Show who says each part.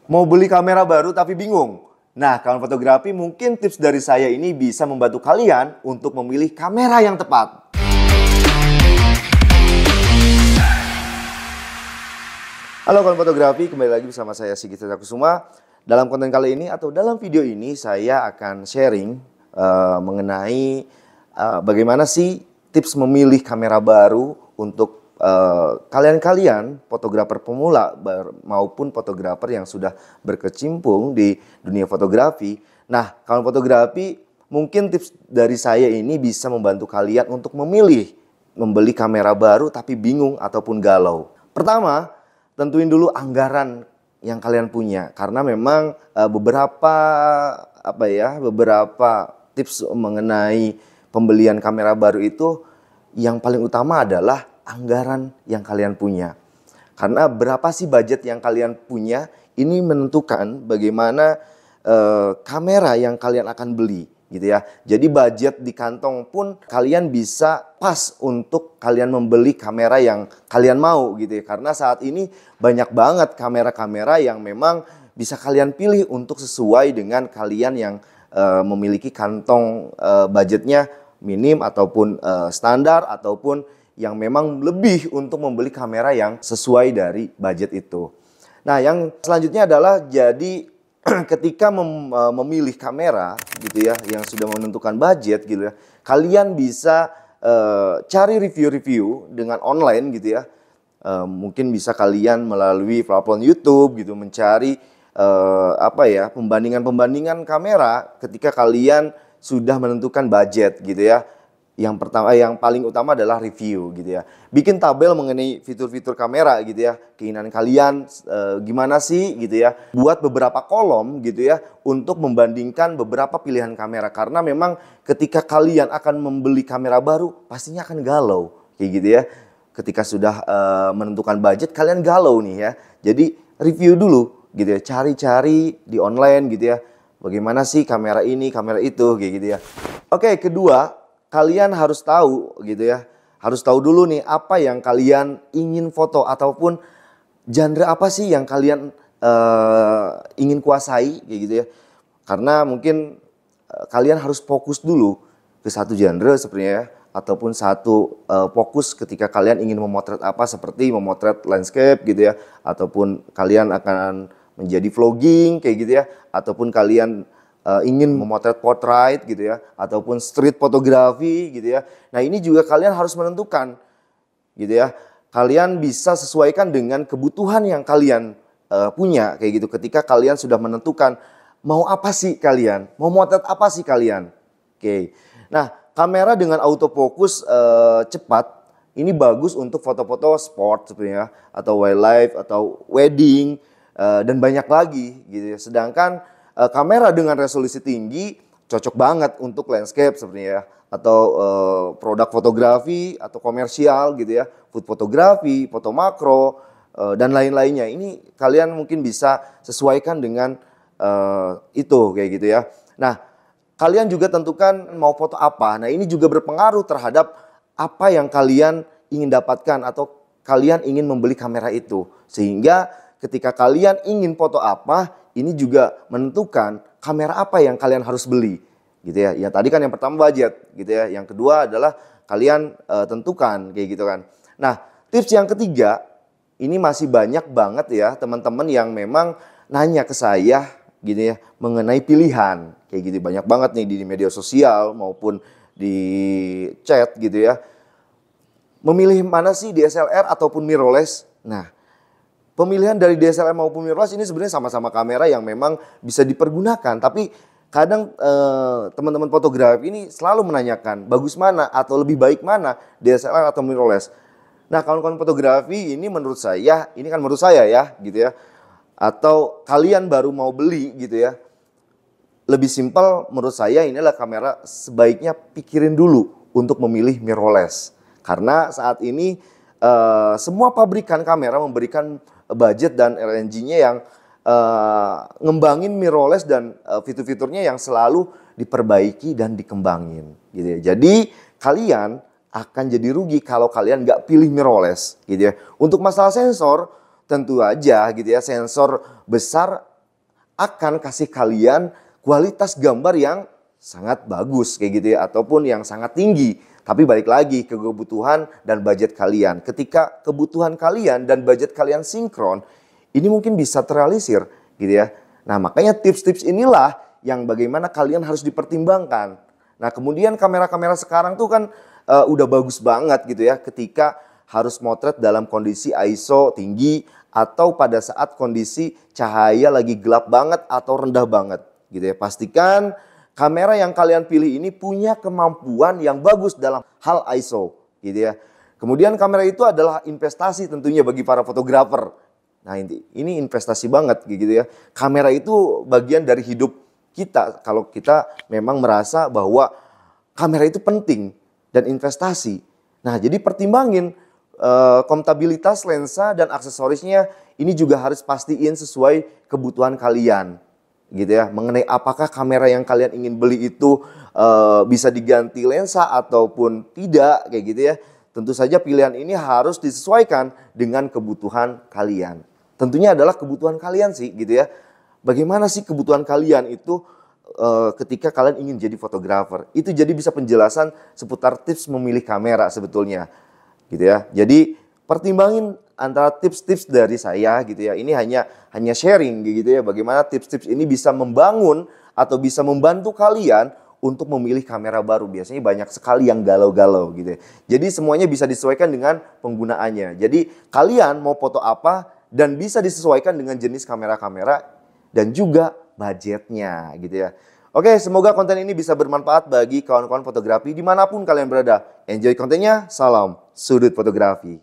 Speaker 1: Mau beli kamera baru tapi bingung? Nah, kawan fotografi, mungkin tips dari saya ini bisa membantu kalian untuk memilih kamera yang tepat. Halo kawan fotografi, kembali lagi bersama saya Sigit Kusuma. Dalam konten kali ini atau dalam video ini saya akan sharing mengenai bagaimana sih tips memilih kamera baru untuk kalian-kalian fotografer pemula maupun fotografer yang sudah berkecimpung di dunia fotografi. Nah, kawan fotografi, mungkin tips dari saya ini bisa membantu kalian untuk memilih membeli kamera baru tapi bingung ataupun galau. Pertama, tentuin dulu anggaran yang kalian punya, karena memang beberapa tips mengenai pembelian kamera baru itu yang paling utama adalah anggaran yang kalian punya. Karena berapa sih budget yang kalian punya, ini menentukan bagaimana kamera yang kalian akan beli, gitu ya. Jadi budget di kantong pun kalian bisa pas untuk kalian membeli kamera yang kalian mau, gitu ya. Karena saat ini banyak banget kamera-kamera yang memang bisa kalian pilih untuk sesuai dengan kalian yang memiliki kantong budgetnya minim ataupun standar, ataupun yang memang lebih untuk membeli kamera yang sesuai dari budget itu. Nah, yang selanjutnya adalah jadi ketika memilih kamera gitu ya, yang sudah menentukan budget gitu ya, kalian bisa cari review-review dengan online gitu ya. Mungkin bisa kalian melalui platform YouTube gitu mencari pembandingan kamera ketika kalian sudah menentukan budget gitu ya. Yang pertama, yang paling utama adalah review gitu ya. Bikin tabel mengenai fitur-fitur kamera gitu ya. Keinginan kalian gimana sih gitu ya. Buat beberapa kolom gitu ya untuk membandingkan beberapa pilihan kamera. Karena memang ketika kalian akan membeli kamera baru pastinya akan galau kayak gitu ya. Ketika sudah menentukan budget kalian galau nih ya. Jadi review dulu gitu ya. Cari-cari di online gitu ya. Bagaimana sih kamera ini, kamera itu kayak gitu ya. Oke, kedua, kalian harus tahu gitu ya. Harus tahu dulu nih apa yang kalian ingin foto ataupun genre apa sih yang kalian ingin kuasai kayak gitu ya. Karena mungkin kalian harus fokus dulu ke satu genre sepertinya ya, ataupun satu fokus ketika kalian ingin memotret apa, seperti memotret landscape gitu ya, ataupun kalian akan menjadi vlogging kayak gitu ya, ataupun kalian ingin memotret portrait gitu ya, ataupun street fotografi gitu ya. Nah, ini juga kalian harus menentukan gitu ya. Kalian bisa sesuaikan dengan kebutuhan yang kalian punya kayak gitu. Ketika kalian sudah menentukan mau apa sih kalian, mau motret apa sih kalian. Oke. Nah, kamera dengan autofocus cepat ini bagus untuk foto-foto sport sebenarnya, atau wildlife, atau wedding, dan banyak lagi gitu ya. Sedangkan kamera dengan resolusi tinggi cocok banget untuk landscape sebenarnya, atau produk fotografi atau komersial gitu ya, food fotografi, foto makro, dan lain-lainnya. Ini kalian mungkin bisa sesuaikan dengan itu kayak gitu ya. Nah, kalian juga tentukan mau foto apa. Nah, ini juga berpengaruh terhadap apa yang kalian ingin dapatkan atau kalian ingin membeli kamera itu. Sehingga ketika kalian ingin foto apa, ini juga menentukan kamera apa yang kalian harus beli gitu ya. Yang tadi kan yang pertama budget gitu ya. Yang kedua adalah kalian tentukan kayak gitu kan. Nah, tips yang ketiga ini masih banyak banget ya teman-teman yang memang nanya ke saya gitu ya mengenai pilihan kayak gitu. Banyak banget nih di media sosial maupun di chat gitu ya. Memilih mana sih DSLR ataupun mirrorless? Nah, pemilihan dari DSLR maupun mirrorless ini sebenarnya sama-sama kamera yang memang bisa dipergunakan. Tapi kadang teman-teman fotografi ini selalu menanyakan bagus mana atau lebih baik mana, DSLR atau mirrorless. Nah, kawan-kawan fotografi ini menurut saya, ini kan menurut saya ya gitu ya. Atau kalian baru mau beli gitu ya. Lebih simpel menurut saya inilah kamera sebaiknya pikirin dulu untuk memilih mirrorless. Karena saat ini semua pabrikan kamera memberikan budget dan RNG-nya yang ngembangin mirrorless dan fitur-fiturnya yang selalu diperbaiki dan dikembangin gitu ya. Jadi kalian akan jadi rugi kalau kalian nggak pilih mirrorless gitu ya. Untuk masalah sensor tentu aja gitu ya, sensor besar akan kasih kalian kualitas gambar yang sangat bagus kayak gitu ya, ataupun yang sangat tinggi. Tapi balik lagi ke kebutuhan dan budget kalian. Ketika kebutuhan kalian dan budget kalian sinkron, ini mungkin bisa terrealisir gitu ya. Nah, makanya tips-tips inilah yang bagaimana kalian harus dipertimbangkan. Nah, kemudian kamera-kamera sekarang tuh kan udah bagus banget gitu ya, ketika harus motret dalam kondisi ISO tinggi atau pada saat kondisi cahaya lagi gelap banget atau rendah banget gitu ya. Pastikan kamera yang kalian pilih ini punya kemampuan yang bagus dalam hal ISO gitu ya. Kemudian kamera itu adalah investasi tentunya bagi para fotografer. Nah, ini investasi banget gitu ya. Kamera itu bagian dari hidup kita kalau kita memang merasa bahwa kamera itu penting dan investasi. Nah, jadi pertimbangin kompatibilitas lensa dan aksesorisnya ini juga harus pastiin sesuai kebutuhan kalian gitu ya, mengenai apakah kamera yang kalian ingin beli itu bisa diganti lensa ataupun tidak kayak gitu ya. Tentu saja pilihan ini harus disesuaikan dengan kebutuhan kalian. Tentunya adalah kebutuhan kalian sih gitu ya. Bagaimana sih kebutuhan kalian itu ketika kalian ingin jadi fotografer? Itu jadi bisa penjelasan seputar tips memilih kamera sebetulnya gitu ya. Jadi pertimbangin antara tips-tips dari saya gitu ya. Ini hanya sharing gitu ya. Bagaimana tips-tips ini bisa membangun atau bisa membantu kalian untuk memilih kamera baru. Biasanya banyak sekali yang galau-galau gitu ya. Jadi semuanya bisa disesuaikan dengan penggunaannya. Jadi kalian mau foto apa dan bisa disesuaikan dengan jenis kamera-kamera dan juga budgetnya gitu ya. Oke, semoga konten ini bisa bermanfaat bagi kawan-kawan fotografi dimanapun kalian berada. Enjoy kontennya, salam sudut fotografi.